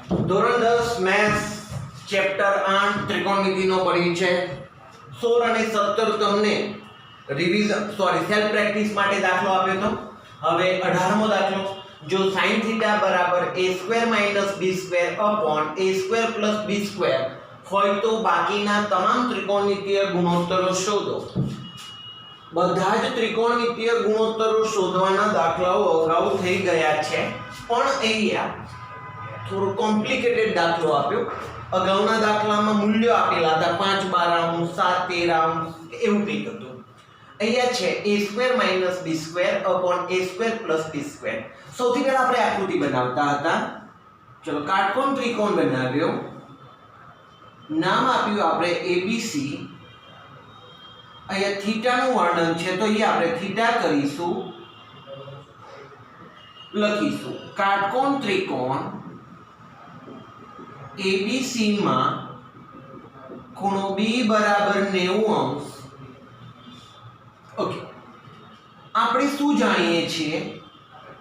ધોરણ 10 maths chapter 8 ત્રિકોણમિતિનો પરિચય 16 અને 17 તમને સેલ્ફ પ્રેક્ટિસ માટે દાખલો આપ્યો હતો. હવે 18મો દાખલો, જો sin θ બરાબર a² - b² upon a² + b² હોય તો બાકીના તમામ ત્રિકોણમિતિય ગુણોત્તરો શોધો. બધા જ ત્રિકોણમિતિય ગુણોત્તરો શોધવાના દાખલાઓ અગાઉ થઈ ગયા છે, પણ અહીંયા થોડો કોમ્પ્લિકેટેડ દાખલો આપ્યો. અગાઉના દાખલામાં મૂલ્યો આપેલા હતા 5 12 7 13 એવું કંઈક હતું. અહીંયા છે a² - b² upon a² + b². સૌથી પહેલા આપણે આકૃતિ બનાવતા હતા. ચલો કાટકોણ ત્રિકોણ બનાવ્યો, નામ આપ્યું આપણે abc. અહીંયા થીટાનું વર્ણન છે તો અહીંયા આપણે થીટા કરીશું, લખીશું કાટકોણ ત્રિકોણ ABC માં ખૂણો B બરાબર 90°. ઓકે, આપણે શું જાણીએ છીએ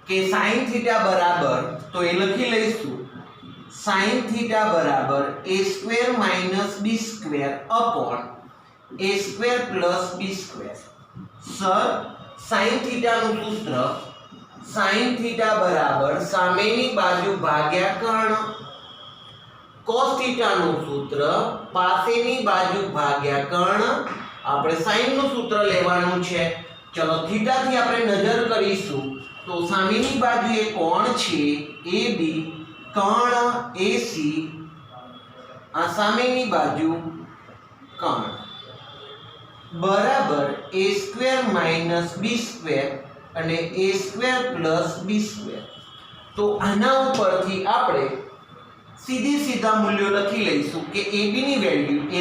કે sin θ બરાબર, તો એ લખી લઈશું sin θ બરાબર a² - b² upon a² + b². Sir sin θ નું સૂત્ર sin θ બરાબર સામેની બાજુ ભાગ્યા કર્ણ, cos θ નું સૂત્ર પાસેની બાજુ ભાગ્યા કર્ણ. આપણે sin નું સૂત્ર લેવાનું છે. ચલો થીટા થી આપણે નજર કરીશું તો સામેની બાજુએ કોણ છે AB, કર્ણ AC, આ સામેની બાજુ કર્ણ બરાબર a² - b² અને a² + b². તો આના ઉપરથી આપણે સીધા મૂલ્યો લખી લઈશું કે AB ની વેલ્યુ a²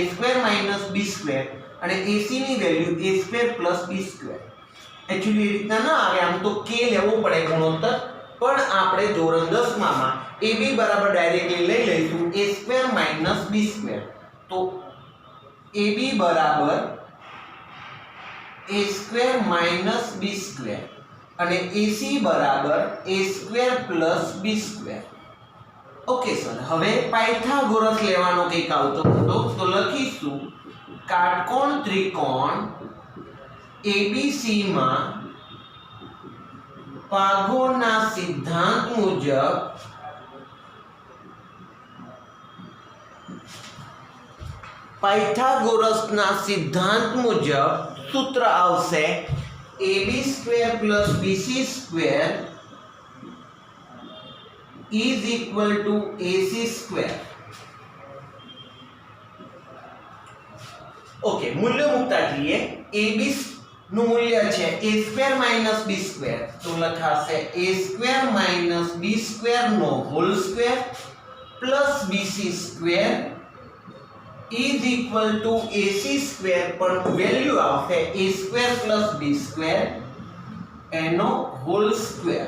- b² અને AC ની વેલ્યુ a² + b². એક્ચ્યુઅલી એ રીતના ના આવે, આમ તો k લેવો પડે ગુણોત્તર, પણ આપણે ધોરણ 10 માં AB બરાબર ડાયરેક્ટલી લઈ લઈશું a² - b². તો AB બરાબર a² - b² અને AC બરાબર a² + b². ઓકે સર, હવે પાયથાગોરસ લેવાનો કંઈક આવતો હતો તો લખીશું કાટકોણ ત્રિકોણ ABC માં પાયથાગોરસના સિદ્ધાંત મુજબ સૂત્ર આવશે AB² + BC² = AC². ઓકે, મૂલ્ય મૂકતા જઈએ. AB નું મૂલ્ય છે a² - b² તો લખાશે a² - b² નો whole square plus bc² AC², પણ વેલ્યુ આવશે a² + b² એનો હોલ સ્ક્વેર.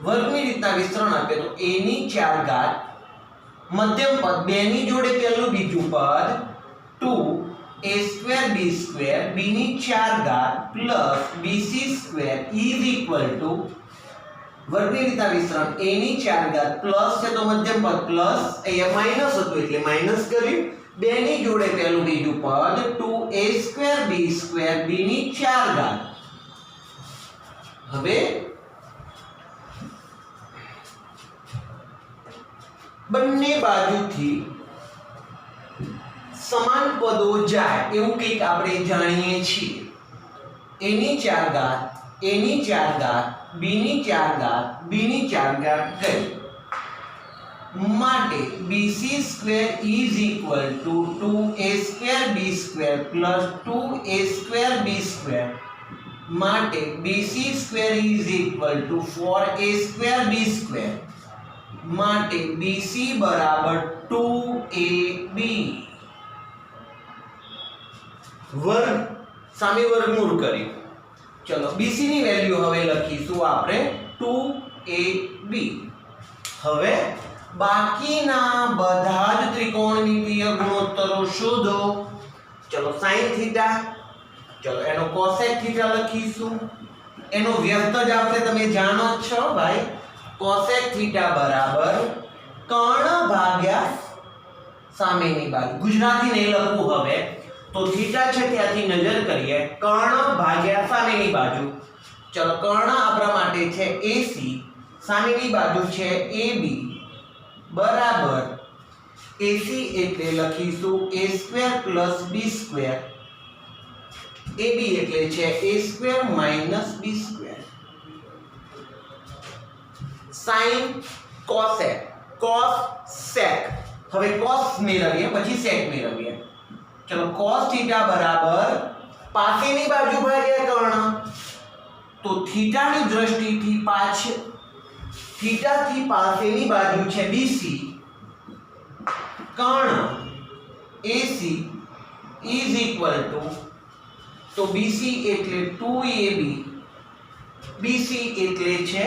વર્ગની રીતના વિસ્તરણ આપે તો a⁴ મધ્યમ પદ 2 ની જોડે પહેલું બીજું પદ 2a² b² b⁴ + bc² વર્ગની રીતના વિસ્તરણ a⁴ પ્લસ છે તો મધ્યમ પદ પ્લસ, અહીંયા માઈનસ હતું એટલે માઈનસ કર્યું. 2 ની જોડે પહેલું બીજું પદ 2a² b² b⁴. હવે બંને બાજુથી સમાન પદો જાય એવું કંઈક આપણે જાણીએ છીએ. a⁴ b⁴ ગઈ માટે bc² = 2a² b² + 2a² b² માટે bc² = 4a² b² માટે BC બરાબર 2AB. વર્ગ સામે વર્ગમૂળ કરી. ચલો BC ની વેલ્યુ હવે લખીશું આપણે 2AB. હવે બાકીના બધા જ ત્રિકોણમિતિય ગુણોત્તરો શોધો. ચલો sin θ, ચલો એનો cosec θ લખીશું, એનો વ્યસ્ત જ આપણે તમે જાણો જ છો ભાઈ. cosec θ બરાબર કર્ણ ભાગ્યા સામેની બાજુ. ગુજરાતી નહીં લખવું હવે, તો થીટા છે ત્યાંથી નજર કરીએ. કર્ણ ભાગ્યા સામેની બાજુ. ચલો, કર્ણ આપણા માટે છે AC, સામેની બાજુ છે AB બરાબર AC એટલે લખીશું a² + b². AB એટલે છે a² - b². sin cosec cos sec. હવે cos મેળવીએ પછી sec મેળવીએ. ચલો, cos થીટા બરાબર પાસેની બાજુ ભાગ્યા કર્ણ. તો થીટાની દ્રષ્ટિથી થીટાથી પાસેની બાજુ છે BC, Karna AC is equal to, તો BC એટલે 2AB, BC એટલે છે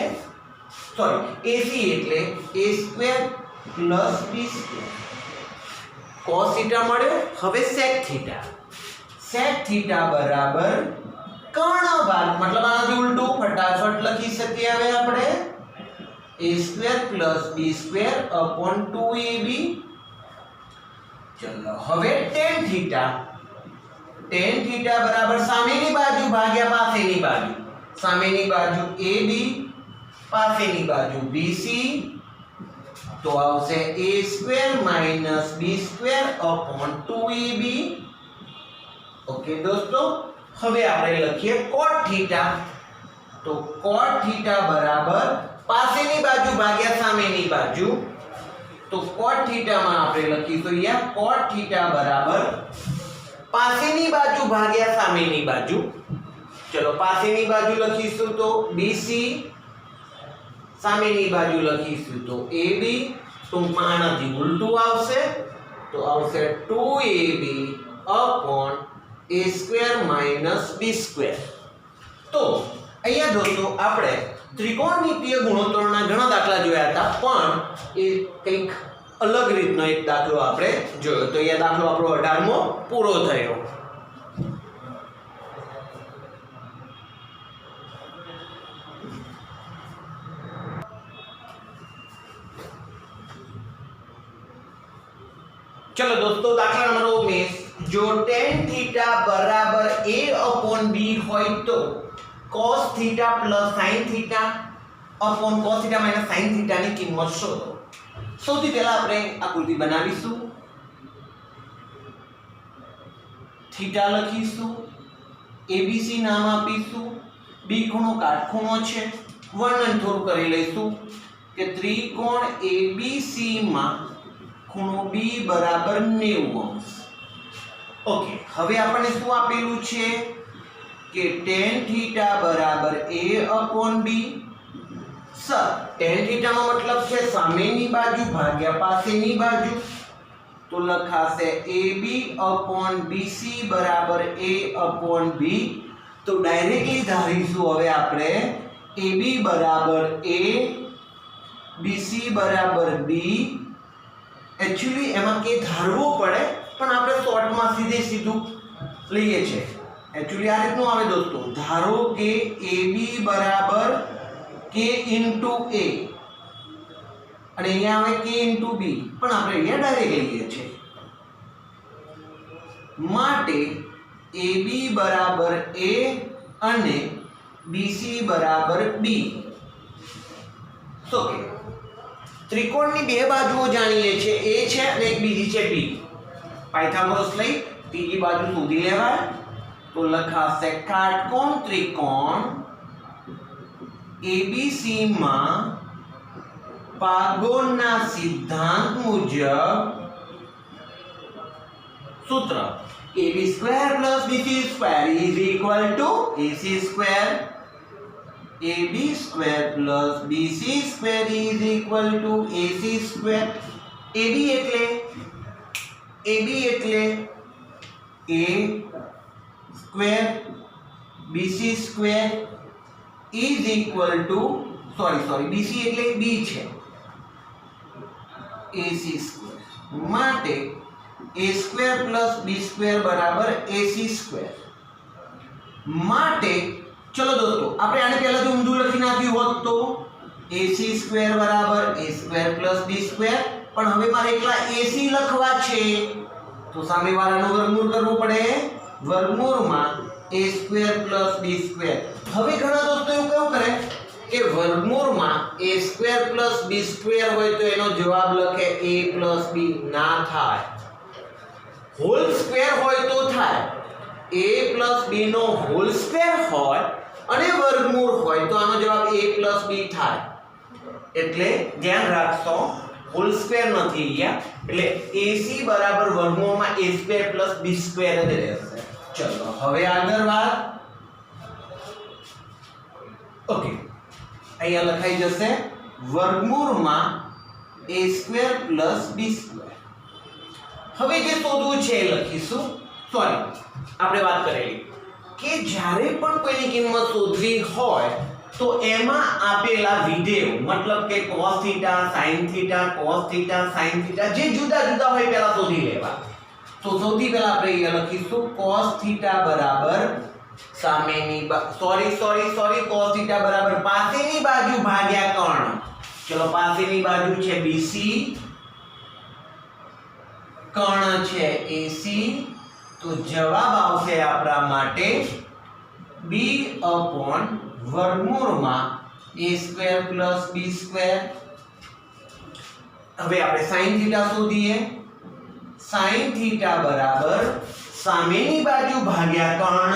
AC એટલે a² + b². cos થીટા મળ્યો. હવે sec થીટા બરાબર કર્ણ ભાગ, મતલબ આનાથી ઉલટું ફટાફટ લખી શકીએ હવે આપણે a² + b² / 2ab. ચલો, હવે tan થીટા બરાબર સામેની બાજુ ભાગ્યા પાસેની બાજુ. સામેની બાજુ AB, પાસેની બાજુ BC, તો આવશે a² - b² / 2ab. ઓકે દોસ્તો, હવે આપણે લખીએ cot થીટા. તો cot થીટા બરાબર પાસેની બાજુ ભાગ્યા સામેની બાજુ. તો cot થીટામાં આપણે લખીશું અહીંયા cot થીટા બરાબર પાસેની બાજુ ભાગ્યા સામેની બાજુ. ચલો, પાસેની બાજુ લખીશું તો BC, સામેની બાજુ લખીશું તો AB. ટૂંકમાં આનાથી ઉલટું આવશે, તો આવશે 2AB / a² - b². તો અહીંયા દોસ્તો આપણે ત્રિકોણમિતીય ગુણોત્તરના ઘણા દાખલા જોયા હતા, પણ એ કંઈક અલગ રીતનો એક દાખલો આપણે જોયો. તો એ દાખલો આપણો 18મો પૂરો થયો. चलो दोस्तों, दाखला नंबर 19. जो tan थीटा बराबर a/b હોય તો cos theta + sin theta / cos theta - sin theta ની કિંમત શોધો. સૌથી પહેલા આપણે આકૃતિ બનાવીશું. થીટા લખીશું, abc નામ આપીશું, b ખૂણો કાટખૂણો છે. વર્ણન થોડું કરી લઈશું કે ત્રિકોણ abc માં ખૂણો B બરાબર 90°. ઓકે, હવે આપણને શું આપેલું છે કે tan થીટા બરાબર a/b. સર, tan થીટા નો મતલબ છે સામેની બાજુ ભાગ્યા પાસેની બાજુ. તો લખાશે ab/bc બરાબર a/b. તો ડાયરેક્ટલી ધારીશું હવે આપણે ab બરાબર a, bc બરાબર b. एक्चुअली એમાં કે ધારવું પડે, પણ આપણે શોર્ટમાં સીધું લઈએ છે. एक्चुअली આ રીતનું આવે દોસ્તો. ધારો કે AB બરાબર k * a અને અહીંયા આવે k * b, પણ આપણે અહીંયા ડાયરેક્ટ લઈએ છે. માટે AB બરાબર a અને BC બરાબર b. તો કે ત્રિકોણની બે બાજુઓ જાણીએ છે, a છે અને એક બીજી છે b. પાયથાગોરસ લઈ ત્રીજી બાજુ શોધી લેવાય. તો લખાશે કાટકોણ ત્રિકોણ ABC માં પાયથાગોરના સિદ્ધાંત મુજબ સૂત્ર ab² + bc² is equal to ac². ab² + bc² is equal to ac². ab એટલે a² bc² is equal to bc એટલે b છે, ac². માટે a² + b² બરાબર ac². માટે ચલો દોસ્તો, આપણે આને પહેલા જો ઊંધું લખી નાખ્યું હોત તો ac² બરાબર a² + b². પણ હવે મારે એકલા AC લખવા છે તો સામેવાળાનું વર્ગમૂળ કરવું પડે, વર્ગમૂળમાં a² + b². હવે ઘણા દોસ્તો એવું કેવું કરે કે વર્ગમૂળમાં a² + b² હોય તો એનો જવાબ લખે a + b. ના થાય. હોલ સ્ક્વેર હોય તો થાય. a + b નો હોલ સ્ક્વેર હોય અને વર્ગમૂળ હોય તો આનો જવાબ a + b થાય. એટલે ધ્યાન રાખશો, હોલ સ્ક્વેર નથી અહીંયા, એટલે AC બરાબર વર્ગમૂળમાં a² + b² જ રહેશે. ચલો હવે આગળ વાત. ઓકે, અહીંયા લખાઈ જશે વર્ગમૂળમાં a² + b². હવે જે શોધવું છે એ લખીશું. સોરી, આપણે વાત કરેલી કે જ્યારે પણ કોઈની કિંમત શોધવી હોય તો એમાં આપેલા વિધેયો, મતલબ કે cos θ, sin θ, cos θ, sin θ જે જુદા જુદા હોય પહેલા શોધી લેવા. તો સૌથી પહેલા આપણે અહીંયા લખીશું cos θ બરાબર સામેની cos θ બરાબર પાસેની બાજુ ભાગ્યા કર્ણ. ચલો, પાસેની બાજુ છે BC, કર્ણ છે AC, તો જવાબ આવશે આપણા માટે b upon વર્ગમૂળમાં a² + b². હવે આપણે sin θ શોધીએ. sin θ બરાબર સામેની બાજુ ભાગ્યા કર્ણ,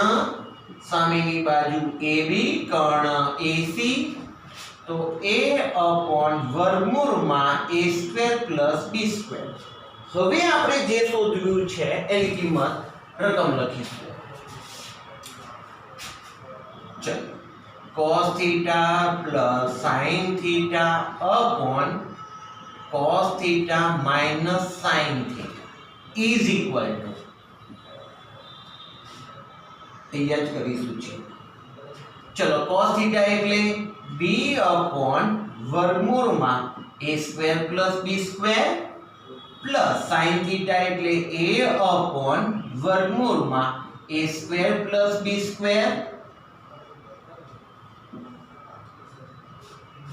સામેની બાજુ AB, કર્ણ AC, તો a upon વર્ગમૂળમાં a² + b². હવે આપણે જે શોધ્યું છે એની કિંમત રકમ લખીશું. ચલો, cos θ + sin θ upon cos θ - sin θ is equal to, તૈયાર જ કરીશું છે. ચલો, cos θ એટલે b upon વર્ગમૂળમાં a² + b² પ્લસ sin θ એટલે a upon વર્ગમૂળમાં a² + b²,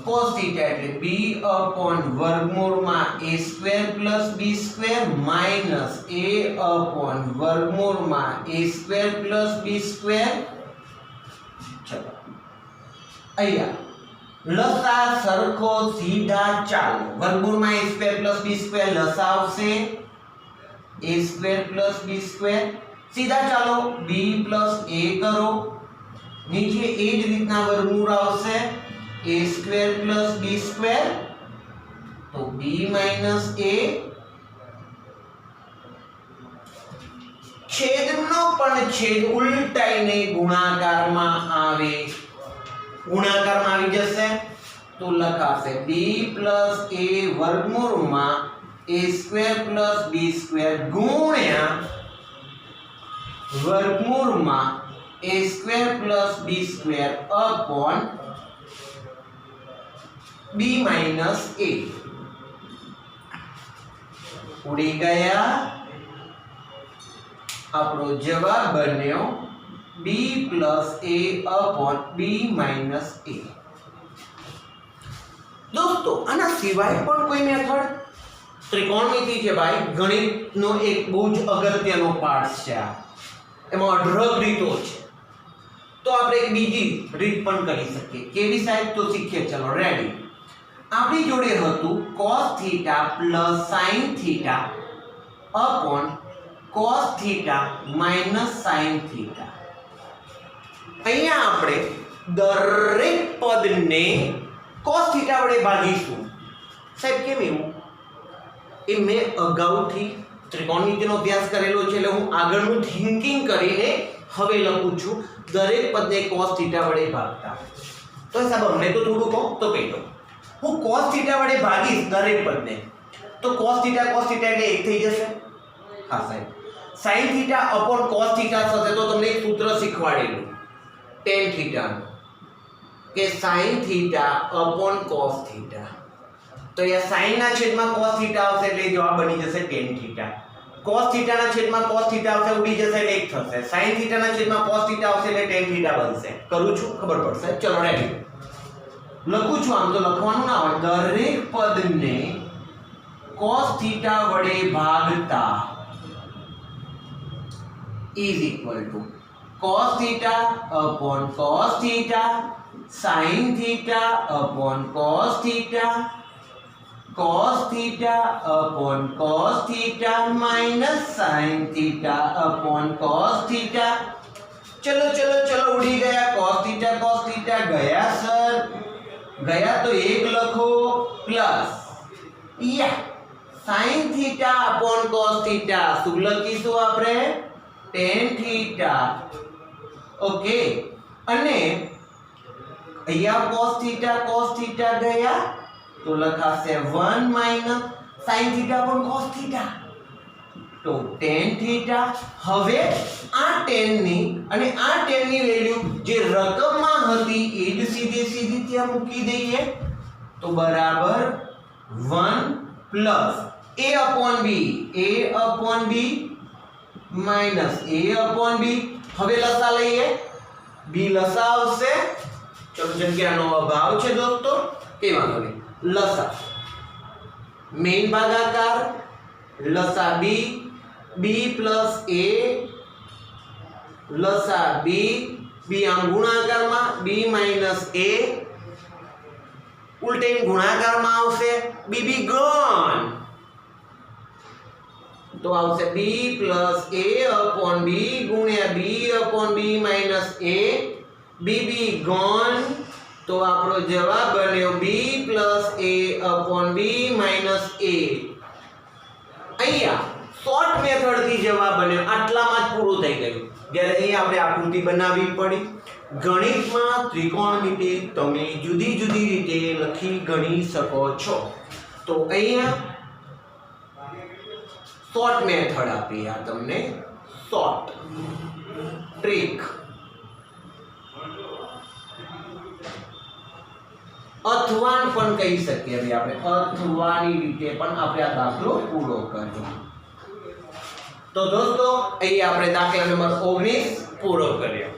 cos θ એટલે b upon વર્ગમૂળમાં a² + b² minus a upon વર્ગમૂળમાં a² + b². ચલો, અહીંયા લસા સરખો સીધા ચાલો. વર્ગમૂળમાં a² + b² લસા આવશે a² + b². સીધા ચાલો, b + a કરો, નીચે એ જ રીતના વર્ગમૂળ આવશે a² + b², તો b - a. છેદનો પણ છેદ ઉલટાઈને ગુણાકારમાં આવે, ગુણાકારમાં આવી જશે તો લખાશે b + a વર્ગમૂળમાં a² + b² ગુણ્યા વર્ગમૂળમાં a² + b² upon b - a. ઉડી ગયા. આપણો જવાબ બન્યો b + a upon b - a. દોસ્તો, આના સિવાય પણ કોઈ મેથડ? ત્રિકોણમિતિ છે ભાઈ, ગણિતનો એક બહુ જ અગત્યનો પાર્ટ છે આ. એમાં અઢળક રીતો છે. તો આપણે એક બીજી રીત પણ કરી શકીએ. કેવી સાહેબ? તો શીખીએ. ચલો, રેડી. આપણી જોડે હતું cos θ + sin θ upon cos θ - sin θ. અહીંયા આપણે દરેક પદને cos θ વડે ભાગીશું. સાહેબ કેમ એવું? એ મેં અગાઉથી ત્રિકોણમિતિનો અભ્યાસ કરેલો છે, એટલે હું આગળનું થિંકિંગ કરીને હવે લખું છું દરેક પદને cos θ વડે ભાગતા. તો સાહેબ અમને તો થોડું કહો તો કહી દો. હું cos θ વડે ભાગીશ દરેક પદને, તો cos θ એટલે 1 થઈ જશે. હા સાહેબ, sin θ upon cos θ થશે તો તમને એક સૂત્ર શીખવાડેલું tan θ કે sin θ upon cos θ. તો અહીંયા sin ના છેદમાં cos θ આવશે એટલે જવાબ બની જશે tan θ. cos θ ના છેદમાં cos θ આવશે, ઉડી જશે એટલે 1 થશે. sin θ ના છેદમાં cos θ આવશે એટલે tan θ બનશે. કરું છું, ખબર પડશે. ચલો રેડી. લખું છું, આમ તો લખવાનું ના હોય. દરેક પદને cos theta વડે ભાગતા is equal to cos theta upon cos theta sin theta upon cos theta cos theta upon cos theta minus sin theta upon cos theta. चलो चलो चलो उड़ी गया cos theta गया सर, गया तो एक लखो प्लस या sin theta upon cos theta શું લખીશું આપણે tan theta. ઓકે, અને અહીંયા cos theta ગયા તો લખાશે 1 minus sin theta upon cos theta તો tan theta. હવે આ tan ની અને આ tan ની વેલ્યુ જે રકમમાં હતી એ જ સીધી ત્યાં મૂકી દઈએ તો બરાબર 1 plus a upon b minus a upon b. હવે લસા લઈએ, b લસા આવશે. ચલો જગ્યાનો અભાવ છે દોસ્તો, કે વાંધો નહીં. લસા મેઈન ભાગાકાર લસા b પ્લસ a લસા b આમ ગુણાકારમાં b માઈનસ a ઉલટે ગુણાકારમાં આવશે b ગણ તો આવશે b plus a upon b ગુણ્યા b upon b minus a b ગણ તો આપણો જવાબ બન્યો b plus a upon b minus a. અહીંયા શોર્ટ મેથડ થી જવાબ બન્યો, આટલામાં જ પૂરું થઈ ગયું. જ્યારે અહીં આપણે આકૃતિ બનાવવી પડી. ગણિતમાં ત્રિકોણમિતિ તમે જુદી જુદી રીતે લખી ગણી શકો છો. તો અહીંયા શોર્ટ મેથડ આપી, આ તમને શોર્ટ ટ્રીક. અથવાન પણ કહી શકીએ હવે આપણે, અથવાની રીતે પણ આપણે આ દાખલો પૂરો કર્યો. તો દોસ્તો અહીં આપણે દાખલા નંબર 19 પૂરો કર્યો.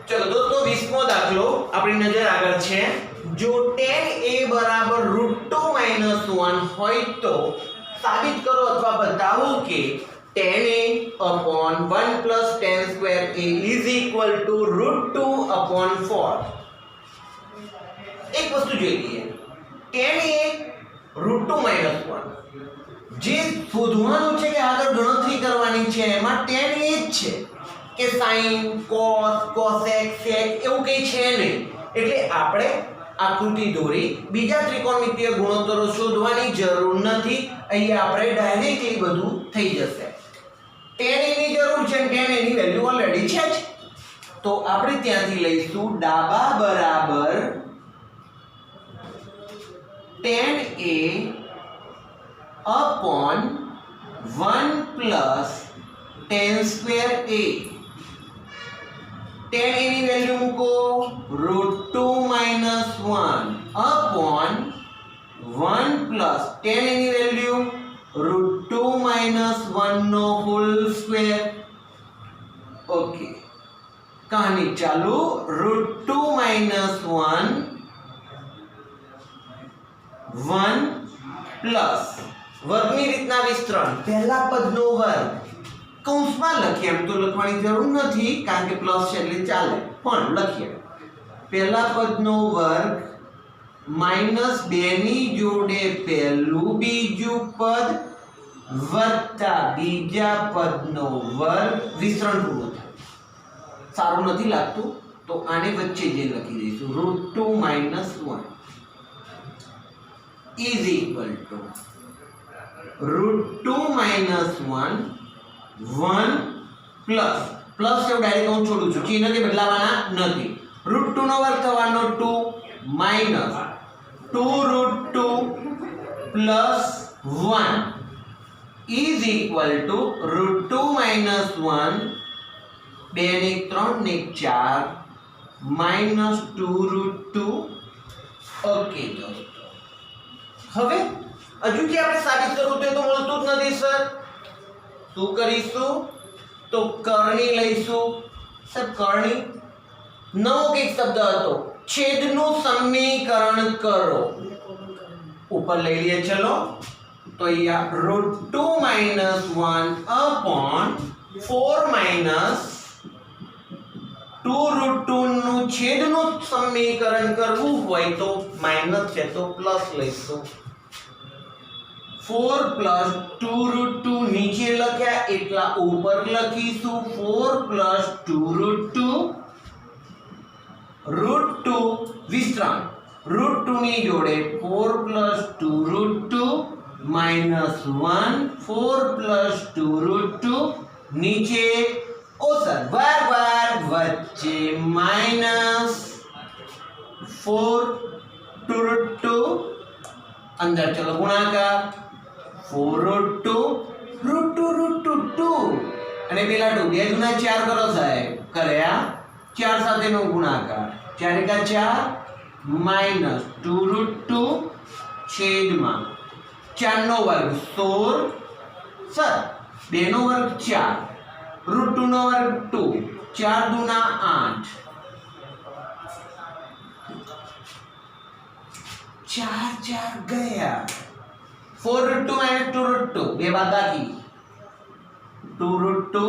ચલો દોસ્તો 20મો દાખલો આપણી નજર આગળ છે. જો tan a બરાબર √2 - 1 હોય તો સાબિત કરો અથવા બતાવો કે tan a upon 1 plus tan square a is equal to √2 upon 4. એક વસ્તુ જોઈ લઈએ, tan a √2 - 1 જે શોધવાનું છે કે આગળ ગણતરી કરવાની છે એમાં tan a જ છે કે sin cos cosec sec એવું કંઈ છે નહીં. એટલે આપણે આકૃતિ દોરી બીજા ત્રિકોણમિતિય ગુણોત્તરો શોધવાની જરૂર નથી. અહીં આપણે ડાયરેક્ટલી બધું થઈ જશે. tan a ની જરૂર છે, tan a ની વેલ્યુ ઓલરેડી છે જ. તો આપણે ત્યાંથી લઈશું ડાબા બરાબર tan a upon 1 plus tan square a. tan a ની વેલ્યુ મૂકો √2 - 1 upon 1 plus tan a ની વેલ્યુ √2 - 1 નો હોલ સ્ક્વેર. ઓકે, કહાની ચાલુ. √2 - 1 પ્લસ વર્ગની રીતના વિસ્તરણ, પહેલા પદનો વર્ગ કૌંસમાં લખીએ, એમ તો લખવાની જરૂર નથી કારણ કે પ્લસ છે એટલે ચાલે, પણ લખીએ પહેલા પદનો વર્ગ -2 ની જોડે પહેલું બીજું પદ વત્તા બીજા પદનો વર્ગ. વિસ્તરણ પૂરું થાય, સારું નથી લાગતું તો આને વચ્ચે જે લખી દઈશું √2 - 1 is equal to √2 - 1 પ્લસ છે ડાયરેક્ટ હું છોડું છું, ચિહ્ન કે બદલાવાના નથી. √2 નો વર્ગ થવાનો 2 minus 2√2 plus 1 is equal to √2 - 1 2 ને 3 ને 4 માઈનસ 2√2. ઓકે દોસ્તો, હવે હજુ કે આપણે સાબિત કરવું તો એ તો મળતું જ નથી સર. શું કરીશું તો કરણી લઈશું. સર કરણી નવો કઈક શબ્દ હતો છેદનું સમીકરણ કરો ઉપર લઈ લઈએ ચલો તો અહીંયા √2 - 1/4 - 2√2 નું છેદનું સમીકરણ કરવું હોય તો માઈનસ છે તો પ્લસ લઈશું 4 + 2√2 નીચે લખ્યા એટલા ઉપર લખીશું 4 + 2√2 √2 વિસ્તરણ √2 ની જોડે 4 + 2√2 -1 4 + 2√2 નીચે ઓસર વાર વચ્ચે -4 2√2 અંદર ચલો ગુણાકાર 4√2 √2 અને પેલા 2 બે ગુણા 4 કરો સાહેબ કર્યા 4 સાથેનો ગુણાકાર 4 × 4 -2√2 છેદમાં 4 નો વર્ગ 16 સર 2 નો વર્ગ 4 √2 નો વર્ગ 2 4 દુના 8 4 ગયા 4√2 - 2√2 બે બાદબાકી 2√2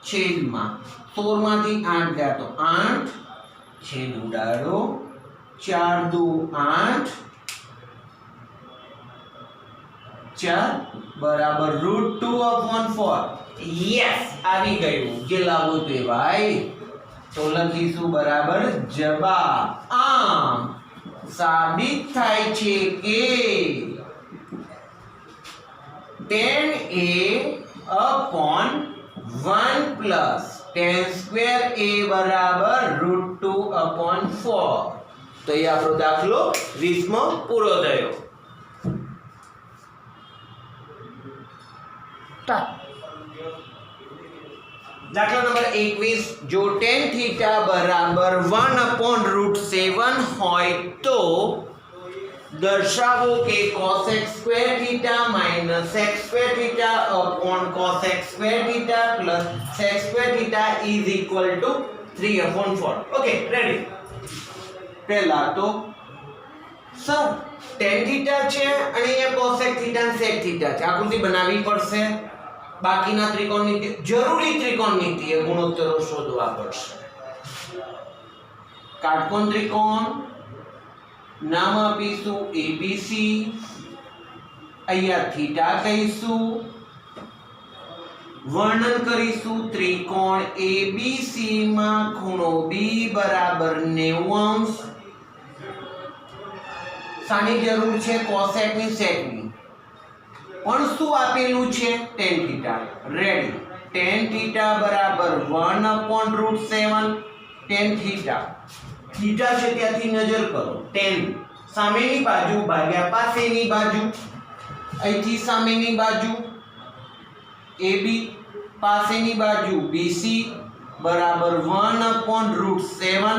છેદમાં 16 માંથી 8 ગયા તો 8 છેદ ઉડાડો 4 દુ 8 4 બરાબર √2/4 યસ આવી ગયું જે લાવો તે ભાઈ તો લખીશું બરાબર જવાબ આમ સાબિત થાય છે કે tan a/1 + tan2a બરાબર √2/4 તો એ આપણો દાખલો 20મો પૂરો થયો દાખલા નંબર 21 જો tan θ બરાબર 1/√7 હોય તો દર્શાવો કે cos(x²θ - x²θ cos(x²θ + sec²θ = 3/4 okay ready પહેલા તો સર tan θ છે અને અહીંયા cosec θ અને sec θ છે આકૃતિ બનાવવી પડશે બાકીના ત્રિકોણમિતિ જરૂરી ત્રિકોણમિતિય ગુણોત્તરો શોધવા પડશે કાટકોણ ત્રિકોણ નામ આપીશું ABC અહીંયા થીટા કહીશું વર્ણન કરીશું ત્રિકોણ ABC માં ખૂણો B બરાબર 90° સાની જરૂર છે cosec ની sec ની પણ શું આપેલું છે tan θ રેડી tan θ બરાબર 1/√7 tan θ થીટા છે ત્યાંથી નજર કરો tan સામેની બાજુ ભાગ્યા પાસેની બાજુ અહીંથી સામેની બાજુ AB પાસેની બાજુ BC બરાબર 1/√7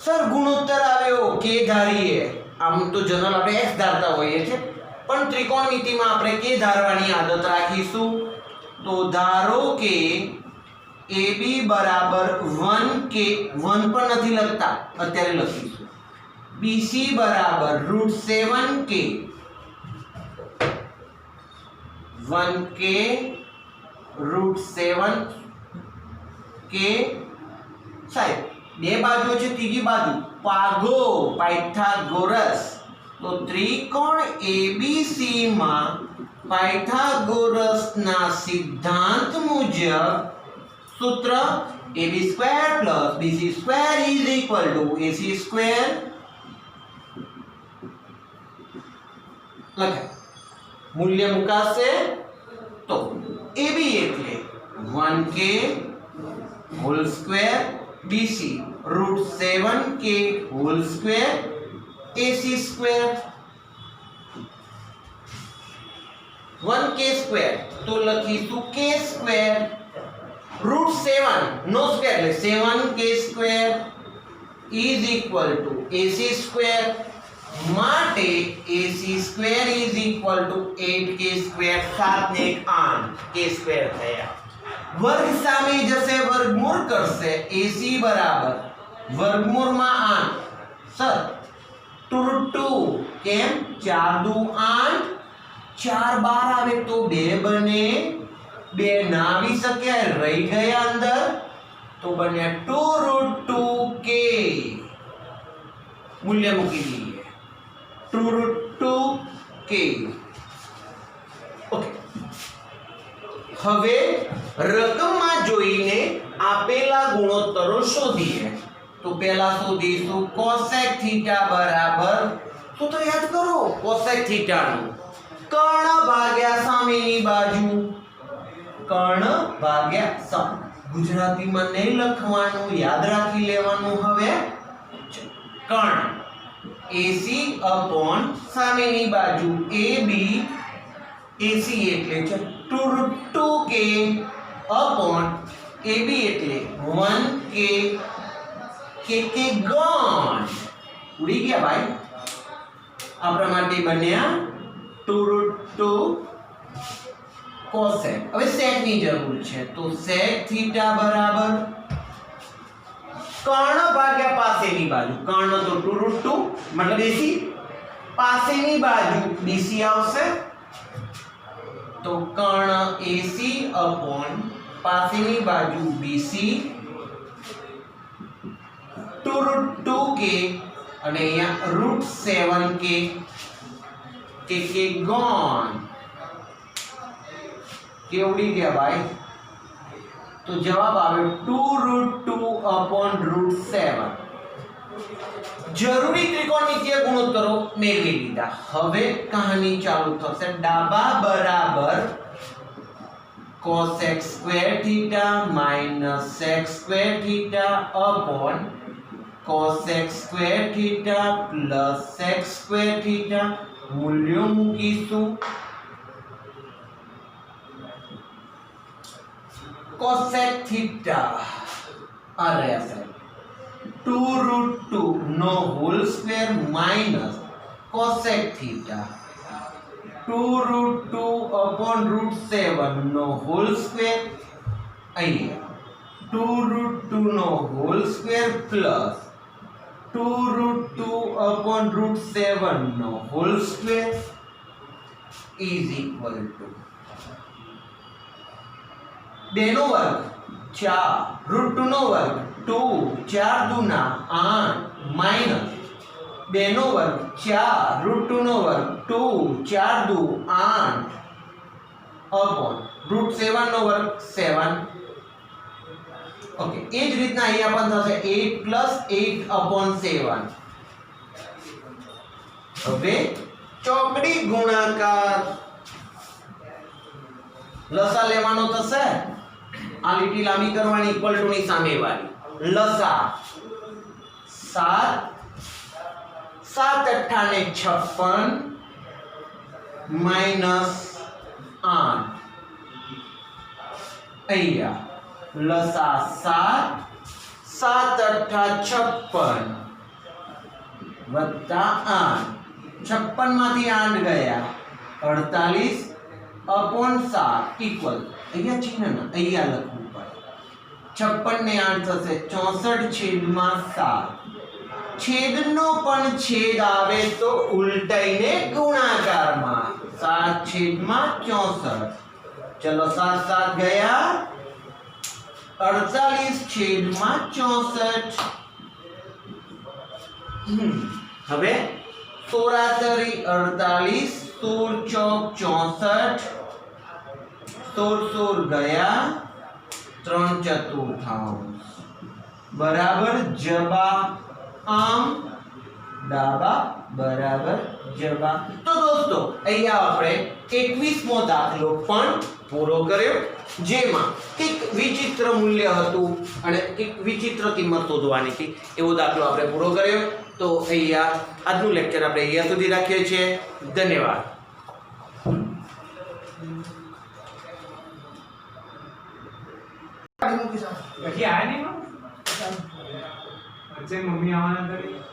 સર ગુણોત્તર આવ્યો કે ધારીએ આમ તો જનરલ આપણે x ધારતા હોઈએ છે પણ ત્રિકોણમિતિમાં આપણે કે ધારવાની આદત રાખીશું તો ધારો કે AB બરાબર 1 કે 1 પણ નથી લખતા અત્યારે લખીશું BC બરાબર √7k 1k √7k સાહેબ બે બાજુ છે ત્રીજી બાજુ પાગો પાયથાગોરસ તો ત્રિકોણ ABC માં પાયથાગોરસના સિદ્ધાંત મુજબ सूत्र ab² + bc² = ac² લખાય મૂલ્ય મુકાશે તો ab એટલે 1k whole square bc √7k whole square ac² 1k² તો લખીશું k² √7 નો સ્ક્વેર એટલે 7k² = ac² માટે ac² = 8k², 7 ને 8 k² થયા. વર્ગ સામે જશે, વર્ગમૂળ કરશે. ac બરાબર વર્ગમૂળમાં 8 સર 2 2 કેમ 4 દુ 8 4 12 આવે તો 2 બને 2 ના આવી શકે રહી ગયા અંદર તો બન્યા 2√2k મૂલ્ય મૂકી દઈએ 2√2k ઓકે હવે રકમમાં જોઈને આપેલા ગુણોત્તરો શોધીએ તો પહેલા શોધીશું cosec થીટા બરાબર સૂત્ર યાદ કરો cosec થીટા નું કર્ણ ભાગ્યા સામેની બાજુ કર્ણ ભાગ્યા સામ ગુજરાતીમાં નહીં લખવાનું યાદ રાખી લેવાનું હવે કર્ણ AC upon સામેની બાજુ AB AC એટલે છે 2√2k upon AB એટલે 1k k ગણ ઉડી ગયા ભાઈ આપણા માટે બન્યા 2√2 cosec હવે sec ની જરૂર છે તો sec થીટા બરાબર કર્ણ ભાગ્યા પાસેની બાજુ કર્ણ તો 2√2 મતલબ AC પાસેની બાજુ BC આવશે તો કર્ણ AC upon પાસેની બાજુ BC 2√2k અને અહીંયા √7k k ગણ કે ઉડી ગયા ભાઈ તો જવાબ આવે 2√2 upon √7 જરૂરી ત્રિકોણમિતીય ગુણોત્તરો મેળવી લીધા હવે કહાની ચાલુ થશે ડાબા બરાબર cosec square theta minus sec square theta upon cosec square theta plus sec square theta મૂલ્યો મૂકીશું cosec theta આ રહ્યા સાહેબ 2√2 નો whole square minus cosec theta 2√2 upon √7 નો હોલ સ્ક્વેર અહીંયા 2√2 નો હોલ સ્ક્વેર પ્લસ 2√2 upon √7 નો whole square is equal to 2 નો વર્ગ 4 √2 નો વર્ગ 2 4 દુના 8 માઈનસ 2 નો વર્ગ 4 √2 નો વર્ગ 2 4 દુ 8 upon √7 નો વર્ગ 7 ઓકે એ જ રીતના અહીંયા પણ થશે 8 8 upon 7 હવે ચોકડી ગુણાકાર લસા લેવાનો થશે આ લીટી લાંબી કરવાની ઇક્વલ ટુ ની સામે વાળી લસા 7 8 ને 56 માઈનસ 8 અહીંયા લસા 7 8 56 વત્તા 8 56 માંથી 8 ગયા 48 upon 7 ઇક્વલ અહીંયા ચિહ્ન ના અહીંયા લખવું પડે 56 ને 8 થશે 64 છેદમાં 7 છેદનો પણ છેદ આવે તો ઉલટાઈને ગુણાકારમાં 7 છેદમાં 64 ચલો 7 7 ગયા 48 છેદમાં 64 હવે 16 48 16 ચોક 64 16 ગયા 3 ચતુર્થાંશ બરાબર જબા આમ ડાબા બરાબર જબા તો દોસ્તો અહીંયા આપણે 21મો દાખલો પણ પૂરો કર્યો જેમાં એક વિચિત્ર મૂલ્ય હતું અને એક વિચિત્ર કિંમત શોધવાની હતી એવો દાખલો આપણે પૂરો કર્યો તો અહીંયા આજનું લેક્ચર આપણે અહીંયા સુધી રાખીએ છીએ ધન્યવાદ પછી આયા નહીં મમ્મી આવવાના હતા